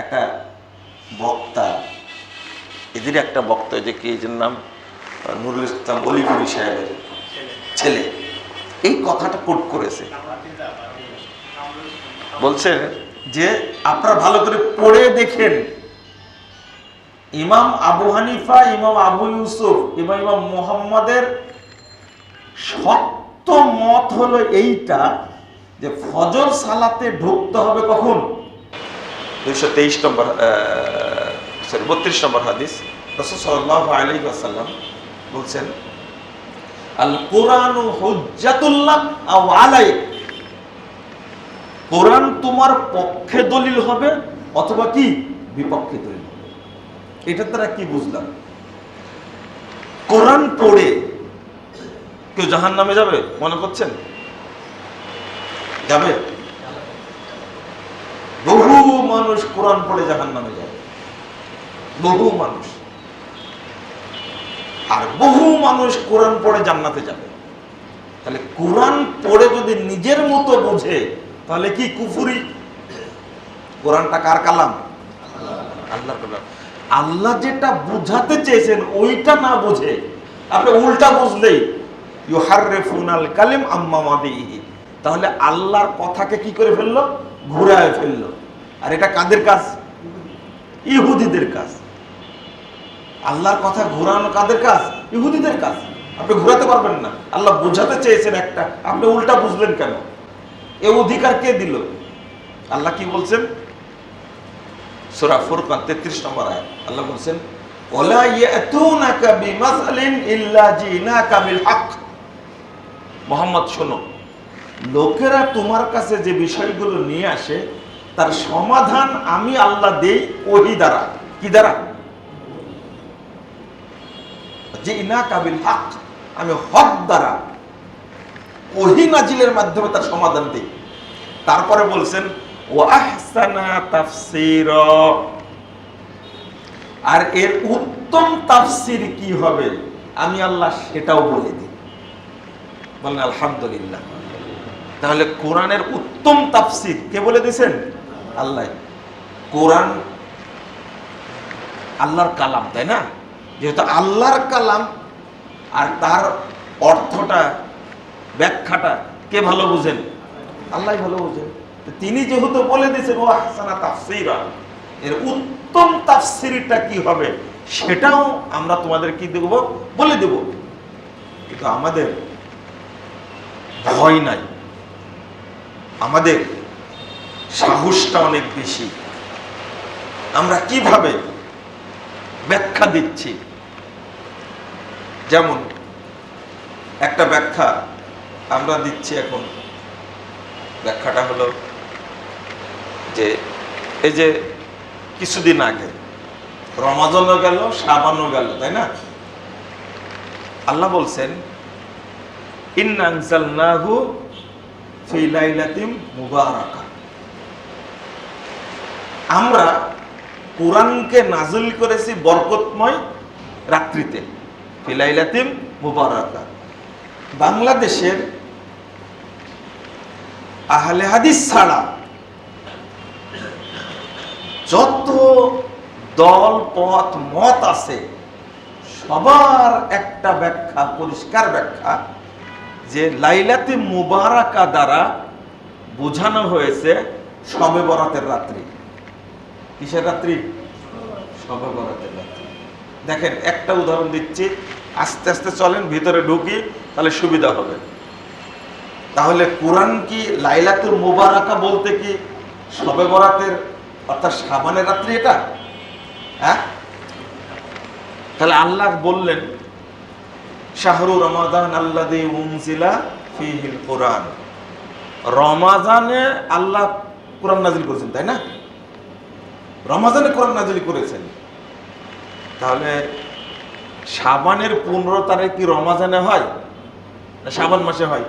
একটা বক্তা, এদের একটা বক্তা, যে কি এর নাম নুরুল ইসলাম অলিপুরি সাহেবের ছেলে, এই কথাটা কোট করেছে। বলছেন যে আপনারা ভালো করে পড়ে দেখেন, ইমাম আবু হানিফা, ইমাম আবু ইউসুফ এবং ইমাম মুহাম্মাদের শক্ত মত হলো এইটা যে ফজর সালাতে ঢুকতে হবে কখন? 223 নম্বর 32 নম্বর হাদিস, রাসূল সাল্লাল্লাহু আলাইহি ওয়াসাল্লাম বলছেন, আল কুরআনু হুজ্জাতুল্লাহ আও আলাইক, কোরআন তোমার পক্ষে দলিল হবে অথবা কি বিপক্ষে দলিল হবে। এটা তারা কি বুঝলাম? কোরআন পড়ে কেউ জাহান্নামে যাবে মনে করছেন? যাবে? বহু মানুষ কোরআন পড়ে জাহান্নামে যাবে, বহু মানুষ। আর বহু মানুষ কোরআন পড়ে জান্নাতে যাবে। তাহলে কোরআন পড়ে যদি নিজের মতো বোঝে তাহলে কি কুফরি? কোরআনটা কার কালাম? আল্লাহর কালাম। আল্লাহ যেটা বুঝাতে চেয়েছেন ওইটা না বুঝে আপনি উল্টা বুঝলেই ইউহাররিফুনাল কালিম আম্মা মাদিহি, তাহলে আল্লাহর কথাকে কি করে ফেললো? ঘুরায় ফেললো। আর এটা কাদের কাজ? ইহুদিদের কাজ। আল্লাহর কথা ঘুরানো কাদের কাজ? ইহুদিদের কাজ। আপনি ঘুরাতে পারবেন না। আল্লাহ বোঝাতে চেয়েছেন একটা, আপনি উল্টা বুঝলেন কেন? এ অধিকার কে দিল? আল্লাহ কি বলছেন? সূরা ফুরকান 33 নম্বর আয়াত, আল্লাহ বলছেন, ওয়ালা ইয়াতুনাকা বিমাসালিন ইল্লা জিনাকা বিল হক। মুহাম্মদ শোনো, লোকেরা তোমার কাছে যে বিষয়গুলো নিয়ে আসে তার সমাধান আমি আল্লাহ দেই ওহী দ্বারা। কি দ্বারা? জিনাকা বিল হক, আমি হক দ্বারা ওহী নাজিলের মাধ্যমে তার সমাধান দেই। তারপরে বলছেন ওয়া আহসানা তাফসীরা, আর এর উত্তম তাফসীর কি হবে আমি আল্লাহ সেটাও বলে দিই। বলেন আলহামদুলিল্লাহ। তাহলে কোরআনের উত্তম তাফসীর কে বলে দিয়েছেন? আল্লাহ। কোরআন আল্লাহর কালাম, তাই না? যেহেতু আল্লাহর কালাম, আর তার অর্থটা ব্যাখ্যাটা কে ভালো বুঝেন? আল্লাহ ভালো বুঝেন। তিনি যেহেতু বলে দিয়েছেন ও আহসানা তাফসীরা, এর উত্তম তাফসীরটা কি হবে সেটাও আমরা তোমাদের কি দেব? বলে দেব। কিন্তু আমাদের ভয় নাই, আমাদের সাহসটা অনেক বেশি। আমরা কিভাবে ব্যাখ্যা দিচ্ছি? যেমন একটা ব্যাখ্যা আমরা দিচ্ছি এখন, ব্যাখ্যাটা হলো যে এই যে কিছুদিন আগে রমাজানও গেল, শাবানও গেল, তাই না? আল্লাহ বলছেন ইন্না আনজালনাহু ফি লাইলাতিন মুবারাকা, আমরা কোরআনকে নাযিল করেছি বরকতময় রাত্রিতে। ফি লাইলাতিন মুবারাকা। বাংলাদেশের আহলে হাদিস ছাড়া যত দল পথ মত আছে সবার একটা ব্যাখ্যা, পরিষ্কার ব্যাখ্যা, যে লাইলাতে মুবারাকা দ্বারা বোঝানো হয়েছে শবে বরাতের রাত্রি। কিসের রাত্রি? শবে বরাতের রাত্রি। দেখেন একটা উদাহরণ দিচ্ছি, আস্তে আস্তে চলেন, ভিতরে ঢুকি, তাহলে সুবিধা হবে। তাহলে কোরআন কি লাইলাতুল মুবারাকা বলতে কি শবে বরাতের অর্থাৎ শাবানের রাত্রি এটা? হ্যাঁ, তাহলে আল্লাহ বললেন শাহরু রমাদান আল্লাযী উনজিলা ফীহিল কুরআন, রমাজানে আল্লাহ কোরআন নাযিল করেছেন, তাই না? রমাজানে কোরআন নাযিল করেছেন। তাহলে শাবানের 15 তারিখ কি রমাজানে হয় না শাবান মাসে হয়?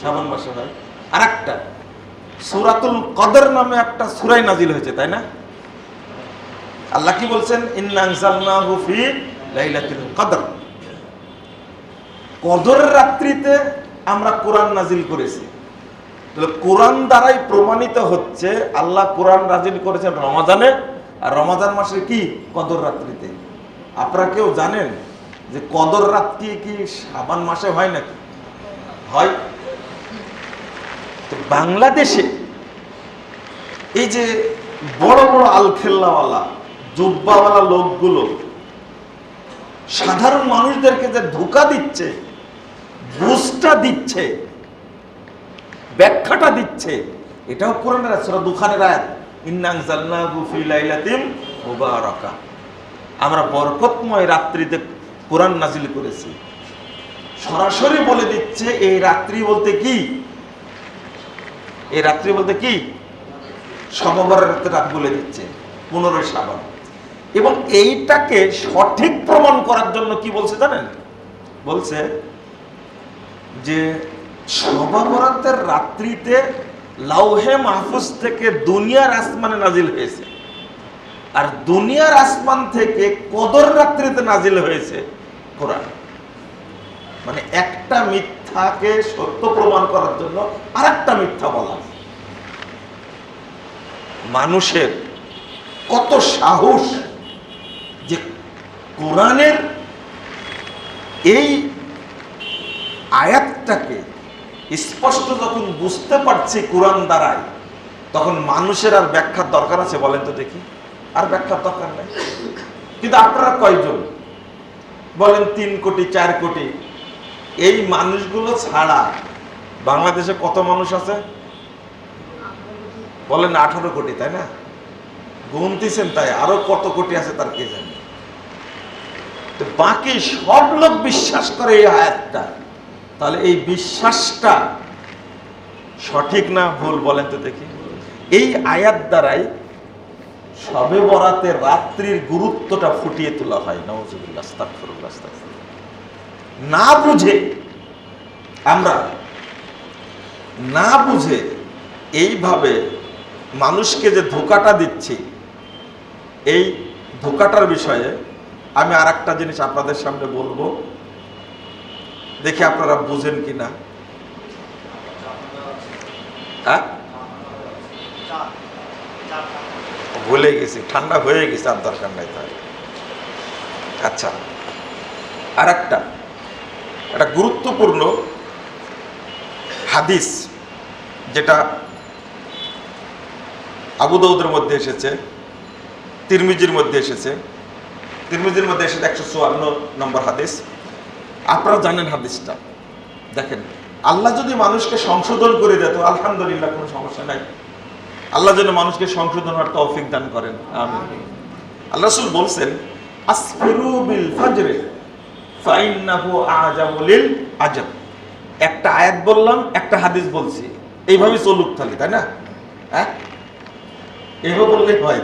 শাবান মাসে হয়। আর একটা সূরাতুল কদর নামে একটা সূরাই নাযিল হয়েছে, তাই না? আল্লাহ কি বলছেন? ইন্না আনজালনাহু ফি লাইলাতুল কদর, কদরের রাত্রিতে আমরা কোরআন নাযিল করেছি। কোরআন দ্বারাই প্রমাণিত হচ্ছে আল্লাহ কোরআন নাযিল করেছেন রমাজানে, আর রমাজান মাসে কি কদর রাত্রিতে। আপনারা কেউ জানেন যে কদর রাত্রি কি শাবান মাসে হয় নাকি? হয়। তো বাংলাদেশে এই যে বড় বড় আলখেল্লাওয়ালা জুব্বাওয়ালা লোকগুলো সাধারণ মানুষদেরকে যে ধোঁকা দিচ্ছে, বুঝটা দিচ্ছে, ব্যাখ্যাটা দিচ্ছে, এটাও কোরআনের সূরা দুখানের আয়াত, ইন্না আনজালনাহু ফি লাইলাতিন মুবারাকা, আমরা বরকতময় রাত্রিতে কোরআন নাজিল করেছি। সরাসরি বলে দিচ্ছে এই রাত্রি বলতে কি, এই রাত্রি বলতে কি শবে রাত বলে দিচ্ছে 15 শাবান। এবং এইটাকে সঠিক প্রমাণ করার জন্য কি বলছে জানেন? বলছে যে শবে বরাতের রাত্রিতে লাউহে মাহফুজ থেকে দুনিয়ার আসমানে নাজিল হয়েছে, আর দুনিয়ার আসমান থেকে কদর রাত্রিতে নাজিল হয়েছে কোরআন। মানে একটা মিথ্যাকে সত্য প্রমাণ করার জন্য আরেকটা মিথ্যা বলা। মানুষের কত সাহস যে কোরআনের এই আয়াতটাকে স্পষ্ট যখন বুঝতে পারছি কোরআন দ্বারাই, তখন মানুষের আর ব্যাখ্যার দরকার আছে বলেন তো দেখি? আর ব্যাখ্যার দরকার নেই। কিন্তু আপনারা কয়জন বলেন? 3 কোটি 4 কোটি। এই মানুষগুলো ছাড়া বাংলাদেশে কত মানুষ আছে বলেন? 18 কোটি, তাই না? গুনতেছেন, তাই আরো কত কোটি আছে তার কে জানে। তো বাকি সব লোক বিশ্বাস করে এই আয়াতটা, তাহলে এই বিশ্বাসটা সঠিক না ভুল বলেন তো দেখি? এই আয়াত দ্বারাই শবে বরাতের রাত্রির গুরুত্বটা ফুটিয়ে তোলা হয়। নাউজুবিল্লাহ, আস্তাগফিরুল্লাহ, আস্তাগফিরুল্লাহ। না বুঝে আমরা, না বুঝে এইভাবে মানুষকে যে ধোঁকাটা দিচ্ছি, এই ধোঁকাটার বিষয়ে আমি আর একটা জিনিস আপনাদের সামনে বলবো, দেখি আপনারা বুঝেন কিনা। হ্যাঁ, ভুলে গেছি, ঠান্ডা হয়ে গেছে, আর দরকার নাই তাই। আচ্ছা, আর একটা গুরুত্বপূর্ণ হাদিস যেটা আবু দাউদের মধ্যে এসেছে, তিরমিজির মধ্যে এসেছে, 154 নম্বর হাদিস। আপনারা জানেন হাদিসটা। দেখেন, আল্লাহ যদি মানুষকে সংশোধন করে দেয় তো আলহামদুলিল্লাহ, কোনো সমস্যা নাই। আল্লাহ যেন মানুষকে সংশোধন হওয়ার তৌফিক দান করেন, আমিন। আল্লাহ রাসূল বলছেন, আসফিরু বিল ফাজরে ফাইন্নাহু আজামু লিল আজাব। একটা আয়াত বললাম, একটা হাদিস বলছি, এইভাবে চলুক তাহলে, তাই না? হ্যাঁ, এইভাবে বললেই হয়।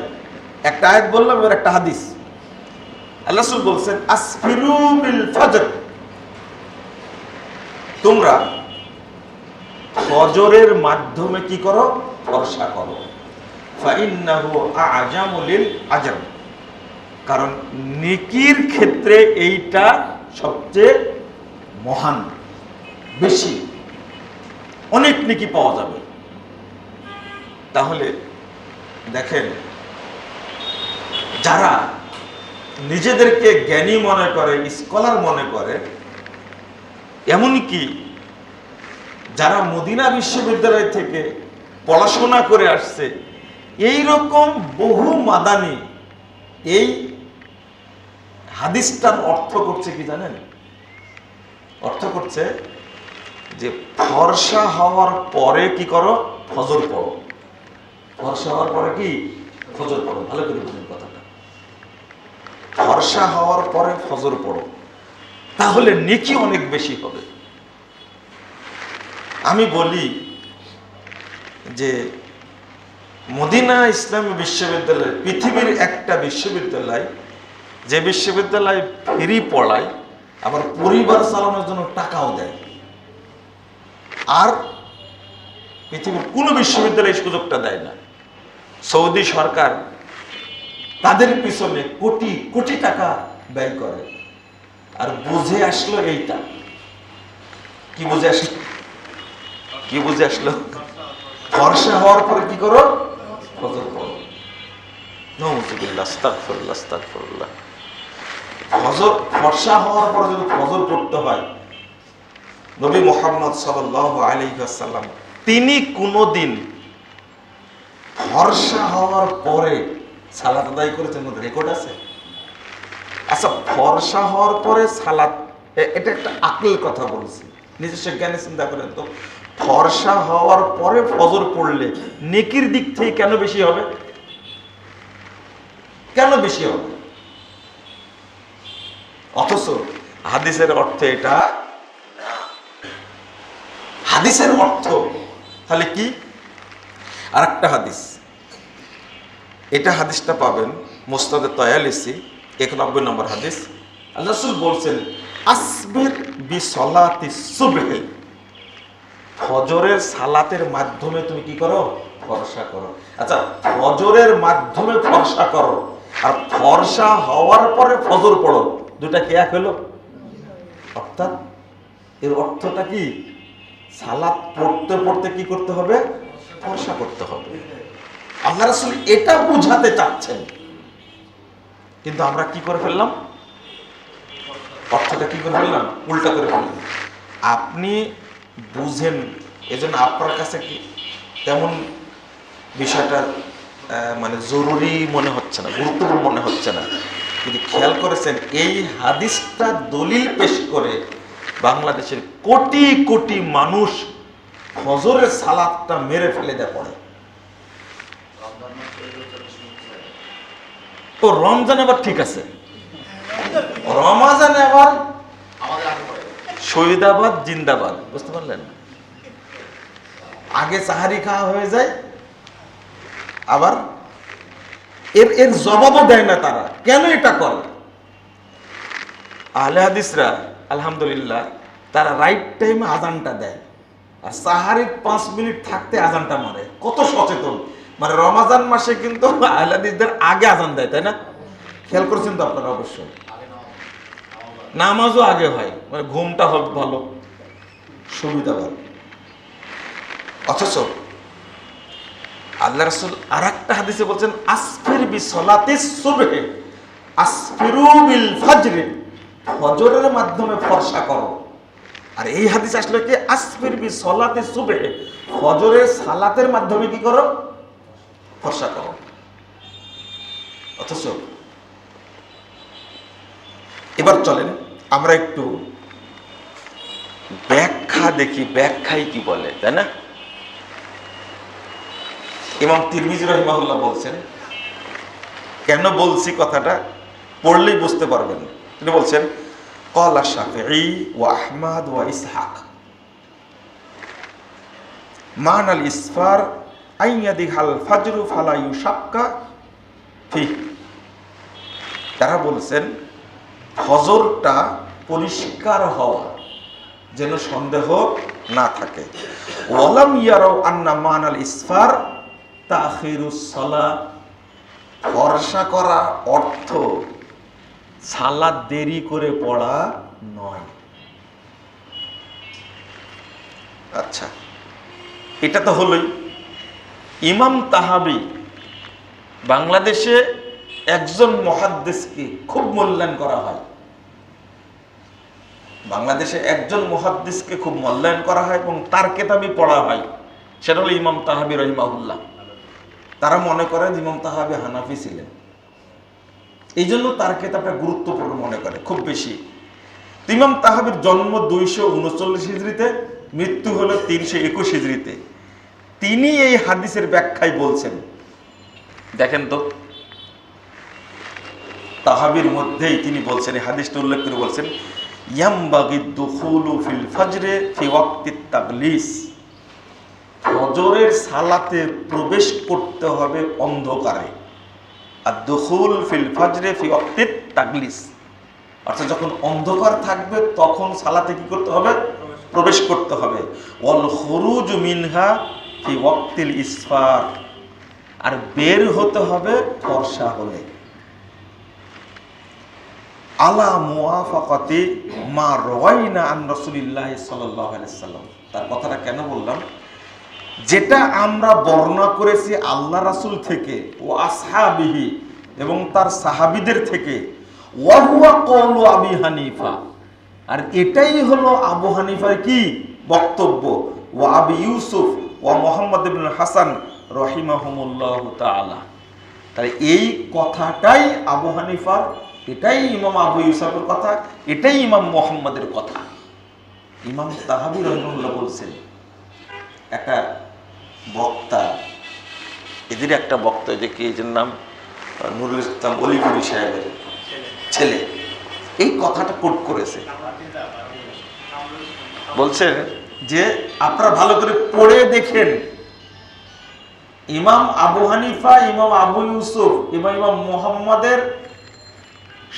একটা আয়াত বললাম, এবার একটা হাদিস। আল্লাহ রাসূল বলছেন, আসফিরু বিল ফাজর, তোমরা ফজরের মাধ্যমে কি করো? বর্ষা করো। ফাইন্নাহু আজামু লিল আজর, কারণ নেকির ক্ষেত্রে এইটা সবচেয়ে মহান, বেশি, অনেক নেকি পাওয়া যাবে। তাহলে দেখেন, যারা নিজেদেরকে জ্ঞানী মনে করে, স্কলার মনে করে, এমনকি যারা মদিনা বিশ্ববিদ্যালয় থেকে পড়াশোনা করে আসছে, এই রকম বহু মাদানি এই হাদিসটার অর্থ করছে কি জানেন? অর্থ করছে যে ফর্সা হওয়ার পরে কি করো? ফজর পড়ো। ফর্সা হওয়ার পরে কি? ফজর পড়ো। ভালো করে বুঝুন কথাটা। ফর্সা হওয়ার পরে ফজর পড়ো, তাহলে নেকি অনেক বেশি হবে। আমি বলি যে মদিনা ইসলামী বিশ্ববিদ্যালয় পৃথিবীর একটা বিশ্ববিদ্যালয়, যে বিশ্ববিদ্যালয় ফ্রি পড়ায়, আবার পরিবার চালানোর জন্য টাকাও দেয়। আর পৃথিবীর কোনো বিশ্ববিদ্যালয় সুযোগটা দেয় না। সৌদি সরকার তাদের পিছনে কোটি কোটি টাকা ব্যয় করে। আর বুঝে আসলো এইটা। কি বুঝে আসলো? কি বুঝে আসলো? ফর্সা হওয়ার পরে কি করো? ফজর পড়ো। নাউযুবিল্লাহ, আস্তাগফিরুল্লাহ, আস্তাগফিরুল্লাহ। ফজর ফর্সা হওয়ার পরে যদি ফজর পড়তে হয়, নবী মুহাম্মদ সাল্লাল্লাহু আলাইহি ওয়াসাল্লাম তিনি কোনদিন ফর্সা হওয়ার পরে সালাত আদায় করেছেন? রেকর্ড আছে? আচ্ছা, ফর্সা হওয়ার পরে সালাত, এটা একটা আকল কথা বলছি, নিজস্ব জ্ঞানে চিন্তা করেন তো। ফর্সা হওয়ার পরে ফজর পড়লে নেকির দিক থেকে কেন বেশি হবে? কেন বেশি হবে? অথচ হাদিসের অর্থ এটা, হাদিসের অর্থ তাহলে কি? আর একটা হাদিস, এটা হাদিসটা পাবেন মুসনাদে তয়ালিসি 91 নম্বর হাদিস। আল্লাহ রাসূল বলছেন, আসবির বিসলাতি সুবহি, ফজরের সালাতের মাধ্যমে তুমি কি করো? ফর্সা করো। আচ্ছা, ফজরের মাধ্যমে ফর্সা করো আর ফর্সা হওয়ার পরে ফজর পড়ো, দুটা কি এক হলো? অর্থাৎ এর অর্থটা কি? সালাত পড়তে পড়তে কি করতে হবে? ফর্সা করতে হবে। আল্লাহ রাসূল এটা বুঝাতে চাচ্ছেন, কিন্তু আমরা কি করে ফেললাম? অর্থটা কি করে ফেললাম? উল্টা করে ফেললাম। আপনি বুঝেন, এজন্য আপনার কাছে কি তেমন বিষয়টা মানে জরুরি মনে হচ্ছে না, গুরুত্বপূর্ণ মনে হচ্ছে না। কিন্তু খেয়াল করেছেন, এই হাদিসটা দলিল পেশ করে বাংলাদেশের কোটি কোটি মানুষ ফজরের সালাতটা মেরে ফেলে দেয় পড়ে। তো রমজান আবার ঠিক আছে, রমাজান আবার শহীদাবাদ জিন্দাবাদ, বুঝতে পারলেন? আগে সাহারি খাওয়া হয়ে যায়, আবার এর জবাবও দেয় না তারা, কেন এটা করে? আহলে হাদিসরা আলহামদুলিল্লাহ তারা রাইট টাইমে আজানটা দেয়, আর সাহারির 5 মিনিট থাকতে আজানটা মারে। কত সচেতন! মানে রমাজান মাসে কিন্তু আহলে হাদিসদের আগে আজান দেয়, তাই না? খেয়াল করছেন তো আপনারা? অবশ্যই নামাজও আগে হয়, মানে ঘুমটা হবে ভালো, সুবিধা ভালো। অথচ আল্লাহ রাসূল আরেকটা হাদিসে বলছেন, আসফির বিসলাতিস সুবহি, আসফিরু বিল ফজর, ফজরের মাধ্যমে ফর্সা করো। আর এই হাদিস আসলে কি? আসফির বিসলাতিস সুবহি, ফজরের সালাতের মাধ্যমে কি করো? ফর্সা করো। অথচ এবার চলেন আমরা একটু ব্যাখ্যা দেখি, ব্যাখ্যাই কি বলে, তাই না? ইমাম তিরমিজি রাহিমাহুল্লাহ বলছেন, কেন বলছি কথাটা পড়লেই বুঝতে পারবেন। তিনি বলছেন, ক্বালা শাফিঈ ওয়া আহমদ ওয়া ইসহাক মানাল ইসফার আইয়াদিহাল ফাজরু ফালা ইউশাক্কা ফিহ। তারা বলছেন ফজরটা পরিষ্কার হওয়া, যেন সন্দেহ না থাকে। ওয়ালাম ইয়ারাউ আন্না মানাল ইসফার তাখিরুস সালাত, ফর্সা করা অর্থ সালাত দেরি করে পড়া নয়। আচ্ছা, এটা তো হলোই। ইমাম তাহাবি, বাংলাদেশে একজন মুহাদ্দিসকে খুব মূল্যায়ন করা হয়, বাংলাদেশে একজন মুহাদ্দিসকে খুব মূল্যায়ন করা হয় এবং তার কিতাবই পড়া হয়, সেটা হলো ইমাম তাহাবি রাহিমাহুল্লাহ। তারা মনে করেন ইমাম তাহাবি হানাফি ছিলেন, এই জন্য তার কিতাবটা গুরুত্বপূর্ণ মনে করে খুব বেশি। ইমাম তাহাবির জন্ম 239 হিজরিতে, মৃত্যু হলো 321 হিজরিতে। তিনি এই হাদিসের ব্যাখ্যায় বলছেন, দেখেন তো, তাহাবির মধ্যেই তিনি বলছেন, এই হাদিসটা উল্লেখ করে বলছেন, ইয়ামবাগি দুখুলু ফিল ফজরে ফি ওয়াক্তিত তাগলিস, ফজরের সালাতে প্রবেশ করতে হবে অন্ধকারে। আর দুখুল ফিল ফজরে ফি ওয়াক্তিত তাগলিস, অর্থাৎ যখন অন্ধকার থাকবে তখন সালাতে কি করতে হবে? প্রবেশ করতে হবে। ওয়াল খুরুজ মিনহা ফি ওয়াক্তিল ইসফার, আর বের হতে হবে ফর্সা হলে। আলা মুওয়াফাকাতি মা রাওয়াইনা আন রাসূলিল্লাহ সাল্লাল্লাহু আলাইহি ওয়াসাল্লাম। তার কথাটা কেন বললাম? যেটা আমরা বর্ণনা করেছি আল্লাহ রাসূল থেকে ও আসহাবিহি এবং তার সাহাবীদের থেকে, ওয়া হুয়া কওলু আবি হানিফা, আর এটাই হলো আবু হানিফার কি বক্তব্য, ওয়া আবি ইউসুফ ওয়া মুহাম্মদ ইবনে হাসান রাহিমাহুমুল্লাহু তাআলা। তাই এই কথাটাই আবু হানিফার, এটাই ইমাম আবু ইউসুফের কথা, এটাই ইমাম মুহাম্মাদের কথা। ইমাম তাহাবী রাহিমাহুল্লাহ বলছেন, একটা বক্তা, এদের একটা বক্তা, যে কি এর নাম নুরুল ইসলাম অলিপুরি সাহেবের ছেলে, এই কথাটা কোট করেছে। বলছে যে আপনারা ভালো করে পড়ে দেখেন, ইমাম আবু হানিফা, ইমাম আবু ইউসুফ এবং ইমাম মুহাম্মাদের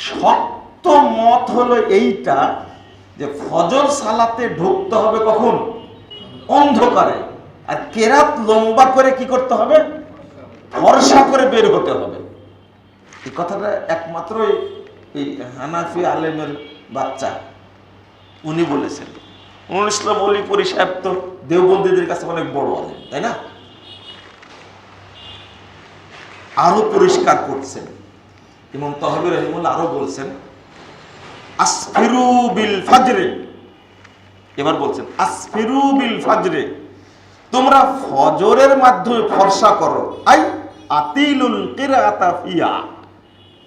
শক্ত মত হলো এইটা যে ফজর সালাতে ঢুকতে হবে কখন? অন্ধকারে। আর কেরাত লম্বা করে কি করতে হবে? ফর্সা করে বের হতে হবে। এই কথাটা একমাত্র এই হানাফি আলেমের বাচ্চা উনি বলেছেন। নুরুল ইসলাম অলিপুরি সাহেব তো দেওবন্দীদের কাছে অনেক বড় আলেম, তাই না? আরো পরিষ্কার করছেন ইমাম তাহাবী রাহিমাহুল্লাহ, আরো বলছেন আসফিরু বিল ফাজরে, এবার বলছেন আসফিরু বিল ফাজরে, তোমরা ফজরের মাধ্যমে ফর্সা করো, আই আতিলুল কিরাআতা ফিয়া,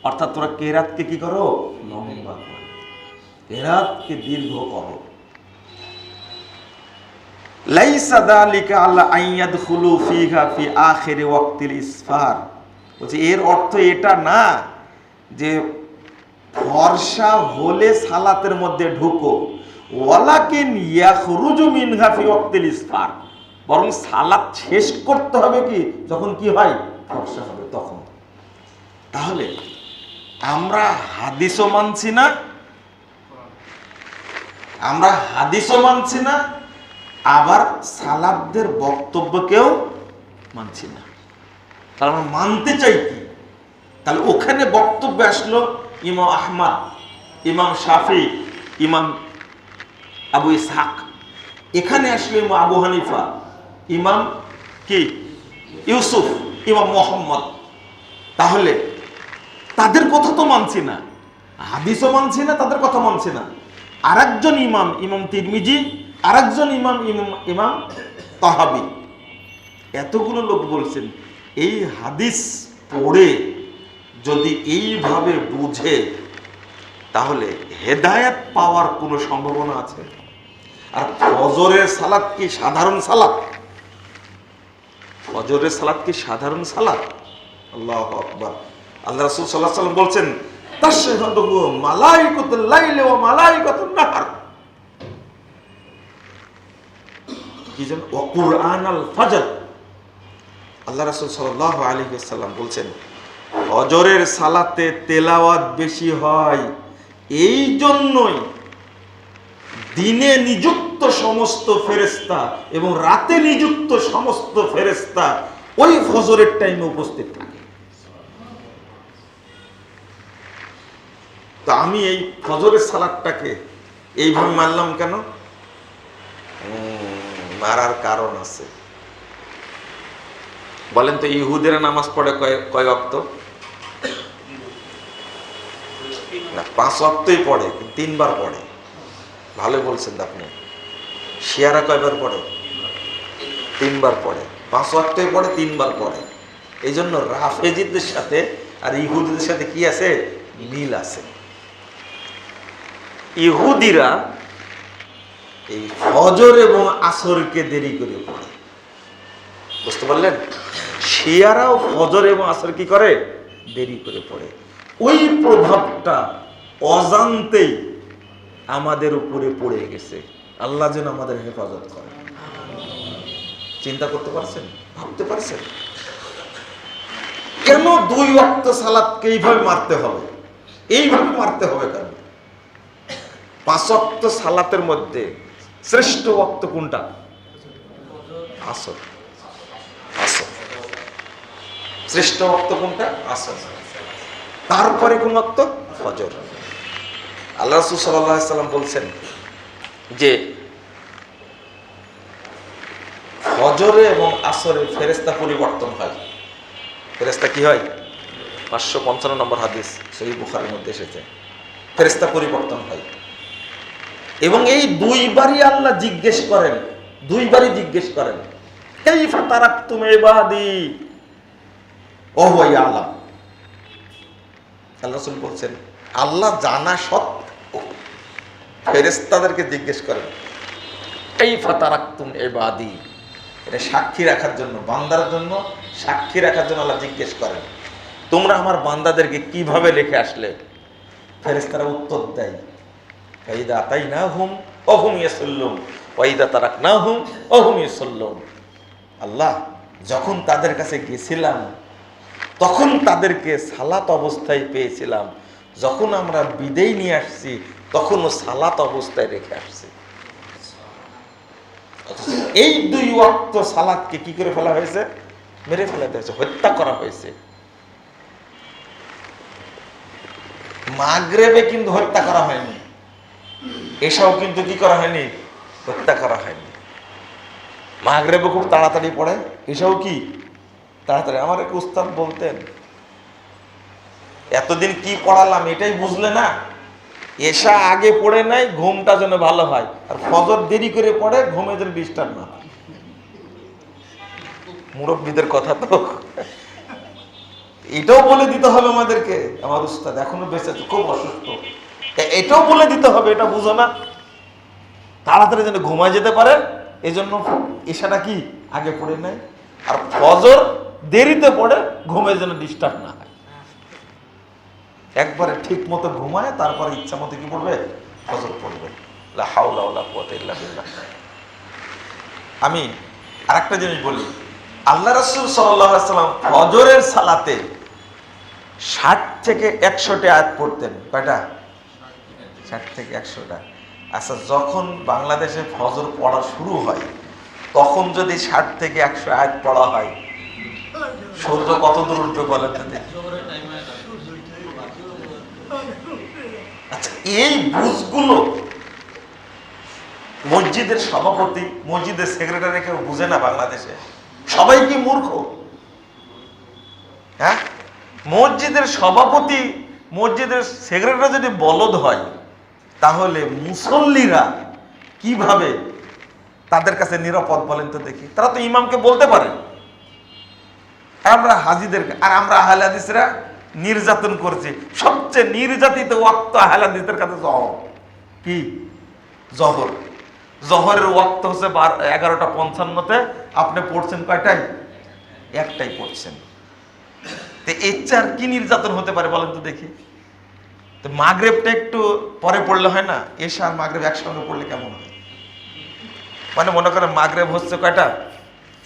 অর্থাৎ তোমরা কিরাতকে কি করো? লম্বা করো, কিরাতকে দীর্ঘ করো। লাইসা যালিকা আলা আইয়াদখুলু ফিহা ফি আখিরি ওয়াক্তিল ইসফার, বলছে এর অর্থ এটা না যে ফর্সা হলে সালাতের মধ্যে ঢুকো, ওয়ালাকিন ইয়াখরুজু মিনহা ফি ওয়াক্তিল ইসফার, বরং সালাত শেষ করতে হবে কি যখন কি হয়? ফর্সা হবে তখন। তাহলে আমরা হাদিসও মানছি না, আবার সালাফদের বক্তব্যকেও মানছি না। তাহলে আমরা মানতে চাই কি? তাহলে ওখানে বক্তব্য আসলো ইমাম আহমদ, ইমাম শাফি, ইমাম আবু ইসহাক, এখানে আসলো ইমাম আবু হানিফা, ইমাম কি ইউসুফ, ইমাম মুহাম্মদ। তাহলে তাদের কথা তো মানছি না, হাদিসও মানছি না, তাদের কথা মানছি না। আরেকজন ইমাম, ইমাম তিরমিজি, আরেকজন ইমাম, ইমাম তাহাবী, এতগুলো লোক বলছেন এই হাদিস পড়ে যদি এইভাবে বুঝে তাহলে হেদায়েত পাওয়ার কোনো সম্ভাবনা আছে? আর ফজরের সালাত কি সাধারণ সালাত? ফজরের সালাত কি সাধারণ সালাত? আল্লাহু আকবার। আল্লাহ রাসূল সাল্লাল্লাহু আলাইহি ওয়াসাল্লাম বলছেন তাশহাদুহু মালাইকাতুল লাইলি ওয়া মালাইকাতুন নাহার, কি যেন ওয়া কুরআনাল ফজর। আল্লাহ রাসূল সাল্লাল্লাহু আলাইহি ওয়াসাল্লাম বলছেন ফজরের সালাতে তেলাওয়াত বেশি হয়, এই জন্যই দিনে নিযুক্ত সমস্ত ফেরেশতা এবং রাতে নিযুক্ত সমস্ত ফেরেশতা ওই ফজরের টাইমে উপস্থিত থাকে। তো আমি এই ফজরের সালাতটাকে এইভাবে মানলাম কেন? মারার কারণ আছে। বলেন তো ইহুদিরা নামাজ পড়ে কয় ওয়াক্ত? না, 5 ওয়াক্তই পড়ে, 3 বার পড়ে। ভালো বলছেন আপনি। শিয়ারা কয়বার পড়ে? 3 বার পড়ে। 5 ওয়াক্তই পড়ে, 3 বার পড়ে। এই জন্য রাফেজিদের সাথে আর ইহুদিদের সাথে কি আছে? মিল আছে। ইহুদিরা এই ফজর এবং আসরকে দেরি করে পড়ে, বুঝতে পারলেন? শিয়ারাও ফজর এবং আসর কি করে? দেরি করে পড়ে। ওই প্রভাবটা অজান্তেই আমাদের উপরে পড়ে গেছে। আল্লাহ যেন আমাদের হেফাজত করে। চিন্তা করতে পারছেন? ভাবতে পারছেন কেন 2 ওয়াক্ত সালাতকে এইভাবে মারতে হবে? এইভাবে মারতে হবে কেন? 5 ওয়াক্ত সালাতের মধ্যে শ্রেষ্ঠ ওয়াক্ত কোনটা? আসর। আসর শ্রেষ্ঠ ওয়াক্ত কোনটা? আসর। তারপরে কোন ওয়াক্ত? ফজর। আল্লাহ রাসূল সাল্লাল্লাহু আলাইহি ওয়াসাল্লাম বলছেন যে ফজরে এবং আসরে ফেরেশতা পরিবর্তন হয়। ফেরেশতা কি হয়? 555 নম্বর হাদিস সহিহ বুখারীর মধ্যে এসেছে, ফেরেশতা পরিবর্তন হয়। এবং এই দুইবারই আল্লাহ জিজ্ঞেস করেন, দুইবারই জিজ্ঞেস করেন, কাইফা তারাকতুম ইবাদি ওয়া হুয়া ইয়ালাম। আল্লাহ রাসূল বলছেন, আল্লাহ জানা সত্ত্বেও ফেরেশতাদেরকে জিজ্ঞেস করেন, কাইফা তারাকতুম ইবাদি, এটা সাক্ষী রাখার জন্য, বান্দার জন্য সাক্ষী রাখার জন্য আল্লাহ জিজ্ঞেস করেন, তোমরা আমার বান্দাদেরকে কিভাবে রেখে আসলে? ফেরেশতারা উত্তর দেয়, ফাইদা আতাইনাহুম ওয়া হুম ইয়াসাল্লুন ওয়া ইযা তারাকনাহুম ওয়া হুম ইয়াসাল্লুন। আল্লাহ, যখন তাদের কাছে গেছিলাম তখন তাদেরকে সালাত অবস্থায় পেয়েছিলাম, যখন আমরা বিদায় নিয়ে আসছি তখনও সালাত অবস্থায় রেখে আসছি। এই দুই ওয়াক্ত সালাতকে কি করে ফেলা হয়েছে? মেরে ফেলা হয়েছে, হত্যা করা হয়েছে। মাগরিবে কিন্তু হত্যা করা হয়নি, এসাও কিন্তু কি করা হয়নি? হত্যা করা হয়নি। মাগরিবে খুব তাড়াতাড়ি পড়ে, এসাও কি তাড়াতাড়ি। আমার এক উস্তাদ বলতেন, এতদিন কি পড়ালাম এটাই বুঝলে না, এশা আগে পড়ে নাই ঘুমটা যেন ভালো হয়, আর ফজর দেরি করে পড়ে ঘুমে যেন ডিস্টার্ব না হয়। মুরব্বীদের কথা তো, এটাও বলে দিতে হবে আমাদেরকে। আমার উস্তাদ এখনো বেঁচে আছে, খুব অসুস্থ, এটাও বলে দিতে হবে, এটা বুঝো না, তাড়াতাড়ি যেন ঘুমায় যেতে পারে, এই জন্য এশাটা কি আগে পড়ে নাই, আর ফজর দেরিতে পড়ে ঘুমে যেন ডিস্টার্ব না হয়। একবারে ঠিক মতো ঘুমায়, তারপরে ইচ্ছা মতো কি পড়বে? ফজর পড়বে। লা হাওলা ওয়ালা কুওয়াতা ইল্লা বিল্লাহ। আমি আরেকটা জিনিস বলি, আল্লাহ রাসূল সাল্লাল্লাহু আলাইহি ওয়াসাল্লাম ফজরের সালাতে 60 থেকে 100টা আয়াত পড়তেন। কয়টা? 60 থেকে 100টা। আচ্ছা, যখন বাংলাদেশে ফজর পড়া শুরু হয় তখন যদি 60 থেকে 100 আয়াত পড়া হয়, সূর্য কত দূর উঠবে বলেন তো দেখি? আচ্ছা, এই বুঝগুলো মসজিদের সভাপতি, মসজিদের সেক্রেটারি কেউ বুঝে না বাংলাদেশে? সবাই কি মূর্খ? হ্যাঁ, মসজিদের সভাপতি, মসজিদের সেক্রেটারি যদি বলদ হয়, তাহলে মুসল্লিরা কিভাবে তাদের কাছে নিরাপদ বলেন তো দেখি? তারা তো ইমামকে বলতে পারে। আমরা হাজিদের, আর আমরা আহলে হাদিসরা নির্যাতন করছি। সবচেয়ে নির্যাতিত ওয়াক্ত আহলে হাদিসদের কাছে জহর। কি? জহর। জহরের ওয়াক্ত হচ্ছে 11:55-তে, আপনি পড়ছেন কয়টায়? একটাই পড়ছেন। তো এর চেয়ে আর কি নির্যাতন হতে পারে বলেন তো দেখি? তো মাগরিবটা একটু পরে পড়লে হয় না? এশা আর মাগরিব একসঙ্গে পড়লে কেমন হয়? মানে মনে করেন মাগরিব হচ্ছে কয়টা?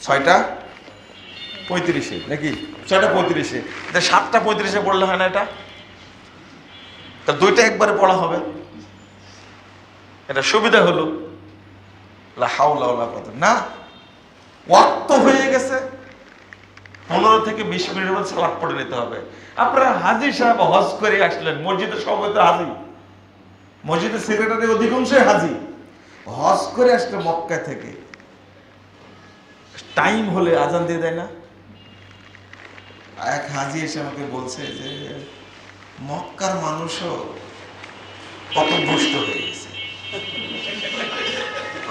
6:35 নাকি 6:35, 7:35 পড়লে হয় না? এটা তা দুইটা একবারে পড়া হবে, এটা সুবিধা হলো। লা হাওলা ওয়ালা কুওয়াতা না, ওয়াক্ত হয়ে গেছে, 15 থেকে 20 মিনিটের মধ্যে সালাত পড়ে নিতে হবে। আপনারা হাজী সাহেব হজ করে আসলেন, মসজিদের সভাপতি হাজী, মসজিদের সেক্রেটারি অধিকাংশই হাজী, হজ করে আসলে মক্কা থেকে, টাইম হলে আজান দিয়ে দেয় না? এক হাজী এসে আমাকে বলছে যে মক্কার মানুষও কত ভ্রষ্ট হয়ে গেছে।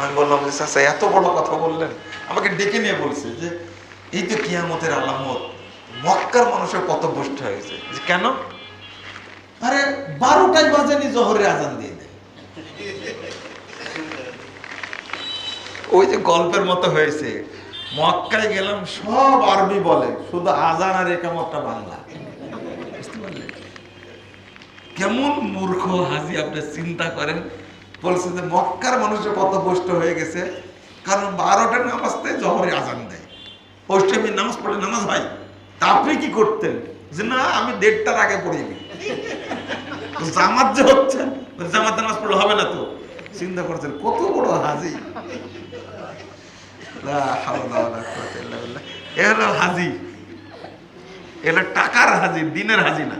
আমি বললাম যে চাচা এত বড় কথা বললেন? আমাকে ডেকে নিয়ে বলছে যে এই তো কিয়ামতের আলামত, মক্কার মানুষের কত ভ্রষ্ট হয়ে গেছে। কেন? আরে 12টায় বাজেনি জোহরের আজান দিয়ে দেয়। ওই যে গল্পের মতো হয়েছে, মক্কায় গেলাম সব আরবি বলে, শুধু আজান আর একামতটা বাংলা। বুঝতে পারলেন কেমন মূর্খ হাজী? আপনি চিন্তা করেন। বলছে যে মক্কার মানুষের কত কষ্ট হয়ে গেছে, কারণ 12টার নামাজতে জোহরে আজান দেয়, ওই টাইমে নামাজ পড়ে নামাজ হয়। তা আপনি কি করতেন? যে না, আমি 1:30টার আগে পড়িনি। জামাত যে হচ্ছে, জামাত নামাজ পড়লে হবে না তো? চিন্তা করছেন কত বড় হাজী। এলো হাজি, এলো টাকার হাজি, দিনের হাজি না।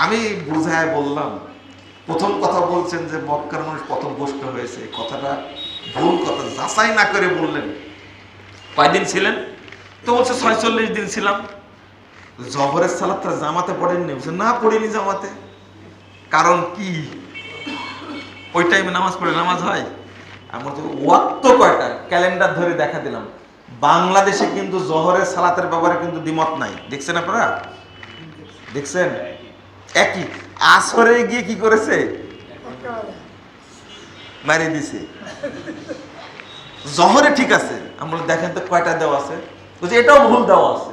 আমি বুঝায় বললাম, প্রথম কথা বলছেন যে মক্কার মানুষ কত কষ্ট হয়েছে, কথাটা ভুল কথা, যাচাই না করে বললেন। কয়দিন ছিলেন? তো বলছে 46 দিন ছিলাম। জহরের সালাতটা জামাতে পড়েননি? বলছে না, পড়িনি জামাতে। কারণ কি? ওই টাইমে নামাজ পড়ে নামাজ হয়? আমার তো ওয়াক্ত কয়টা ক্যালেন্ডার ধরে দেখা দিলাম। বাংলাদেশে কিন্তু জহরের সালাতের ব্যাপারে কিন্তু দ্বিমত নাই। দেখছেন আপনারা? দেখছেন? একই। আসরে গিয়ে কি করেছে? মারিয়ে দিছে। জহরে ঠিক আছে। আমরা দেখেন তো কয়টা দেওয়া আছে? বলছে এটাও ভুল দেওয়া আছে।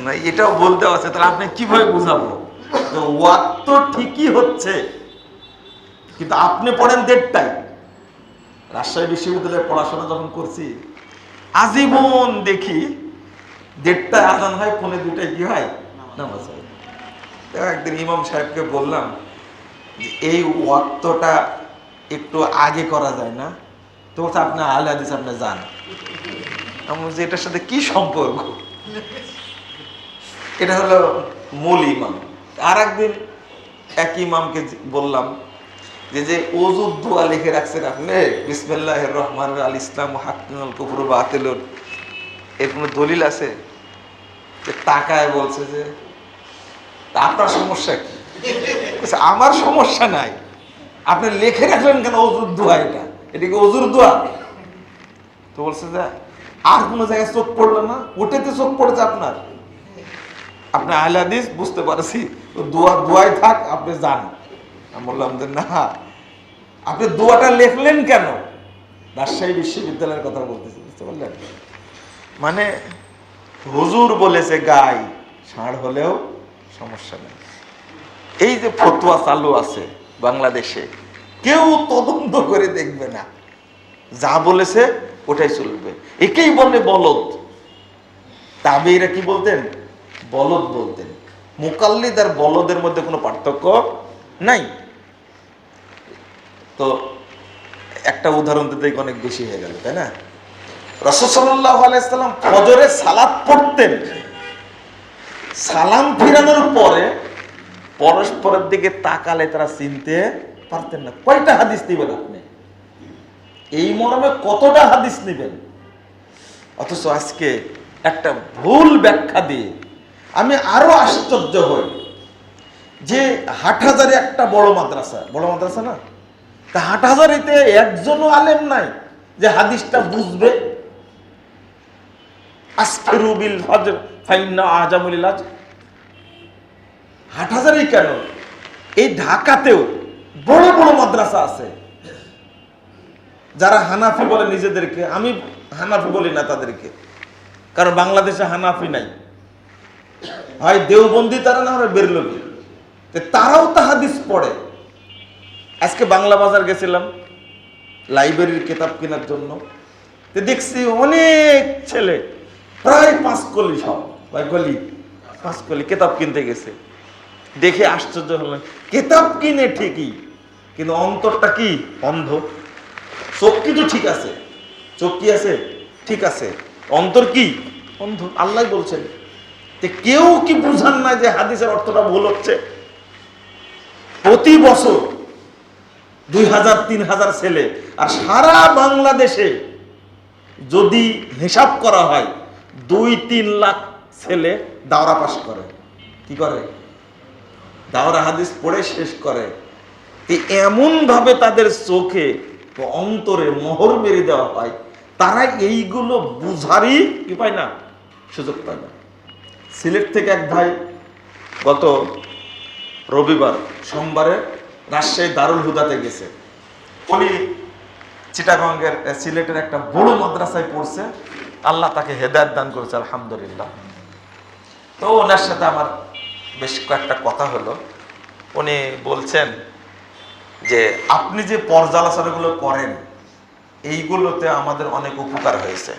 না, এটাও ভুল দেওয়া আছে। তাহলে আপনি কিভাবে বুঝাবো? তো ওয়াক্ত ঠিকই হচ্ছে, কিন্তু আপনি পড়েন 1:30টায়। রাজশাহী বিশ্ববিদ্যালয়ে পড়াশোনা যখন করছি, আজীবন দেখি 1:30টায় আজান হয়, 1:45টায় কি হয়? নামাজ হয়। তো একদিন ইমাম সাহেবকে বললাম যে এই ওয়াক্তটা একটু আগে করা যায় না? তো বলছে আপনি আহলে হাদিস, আপনি যান। আমি বলছি এটার সাথে কি সম্পর্ক? এটা হলো মূল ইমাম। আর একদিন এক ইমামকে বললাম যে ওযুর দোয়া লিখে রাখছেন আপনি, বিসমিল্লাহির রহমানির আল ইসলামু হাক্কুল কুফরু বাতিলুন, এর কোনো দলিল আছে? যে তাকায় বলছে যে আপনার সমস্যা কি? আমার সমস্যা নাই, আপনি লিখে রাখলেন কেন ওযুর দোয়া? এটা কি ওযুর দোয়া? তো বলছে যে আর কোনো জায়গায় চোখ পড়লো না, ওটাতে চোখ পড়েছে আপনার। আপনি আহলে হাদিস, বুঝতে পারছি, দোয়াই থাক, আপনি যান। আমি বললাম যে না, আপনি দোয়াটা লিখলেন কেন? রাজশাহী বিশ্ববিদ্যালয়ের কথা বলতেছি, বুঝতে পারলেন? মানে হুজুর বলেছে গাই, ষাঁড় হলেও সমস্যা নেই। এই যে ফতোয়া চালু আছে বাংলাদেশে, কেউ তদন্ত করে দেখবে না, যা বলেছে ওটাই চলবে। একেই বলে বলদ। তাবেঈরা কি বলতেন? বলদ বলতেন। মুকাল্লিদ আর বলদের মধ্যে কোনো পার্থক্য নাই। তো একটা উদাহরণ দিতে অনেক বেশি হয়ে গেল, তাই না? রাসূল সাল্লাল্লাহু আলাইহি সাল্লাম ফজরের সালাত পড়তেন, সালাম ফিরানোর পরে পরস্পরের দিকে তাকালে তারা চিনতে পারতেন না। কয়টা হাদিস নেবেন আপনি? এই মর্মে কতটা হাদিস নেবেন? অথচ আজকে একটা ভুল ব্যাখ্যা দিয়ে আমি আরো আশ্চর্য হই যে হাটহাজারে একটা বড় মাদ্রাসা না, তা হাটহাজারিতে একজনও আলেম নাই যে হাদিসটা বুঝবে। আসফিরু বিল ফজর ফাইন্না আজামুল ইলাজ। হাটহাজারি কেন, এই ঢাকাতেও বড় বড় মাদ্রাসা আছে। যারা হানাফি বলে নিজেদেরকে, আমি হানাফি বলি না তাদেরকে, কারণ বাংলাদেশে হানাফি নাই, হয় দেওবন্দি তারা, না হয় বেরলভী। তারাও তো হাদিস পড়ে। আজকে বাংলা বাজার গেছিলাম লাইব্রেরির কিতাব কেনার জন্য, দেখছি অনেক ছেলে, প্রায় 5 কলি, সব 5 কলি কিতাব কিনতে গেছে। দেখে আশ্চর্য হলাম, কিতাব কিনে ঠিকই, কিন্তু অন্তরটা কি? অন্ধ। চোখ কিন্তু ঠিক আছে, চোখ কি আছে? ঠিক আছে, অন্তর কি? অন্ধ। আল্লাহ বলছেন, কেউ কি বুঝান না যে হাদিসের অর্থটা ভুল হচ্ছে? প্রতি বছর 2000-3000 ছেলে, আর সারা বাংলাদেশে যদি হিসাব করা হয় 2-3 লাখ ছেলে দাওরা পাস করে। কি করে? দাওরা হাদিস পড়ে শেষ করে। এমন ভাবে তাদের চোখে অন্তরে মোহর মেরে দেওয়া হয়, তারা এইগুলো বুঝারই কি পায় না, সুযোগ পায় না। সিলেট থেকে এক ভাই গত রবিবার, সোমবারে রাজশাহী দারুল হুদাতে গেছে। উনি চিটাগঙ্গের সিলেটের একটা বড় মাদ্রাসায় পড়ছে। আল্লাহ তাকে হেদায়েত দান করেছে, আলহামদুলিল্লাহ। তো ওনার সাথে আমার বেশ কয়েকটা কথা হলো। উনি বলছেন যে আপনি যে পর্যালোচনাগুলো করেন, এইগুলোতে আমাদের অনেক উপকার হয়েছে,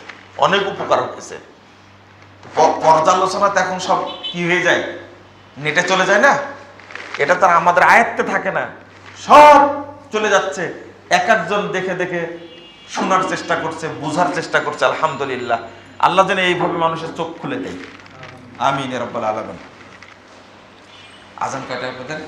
অনেক উপকার হয়েছে। পর্যালোচনাতে এখন সব কি হয়ে যায়, নেটে চলে যায় না, এটা তো আমাদের আয়ত্তে থাকে না, সব চলে যাচ্ছে। এক একজন দেখে দেখে শোনার চেষ্টা করছে, বোঝার চেষ্টা করছে। আলহামদুলিল্লাহ, আল্লাহ যেন এইভাবে মানুষের চোখ খুলে দেয়। আমিন ইয়া রাব্বাল আলামিন। আজান কয়টায় আপনাদের?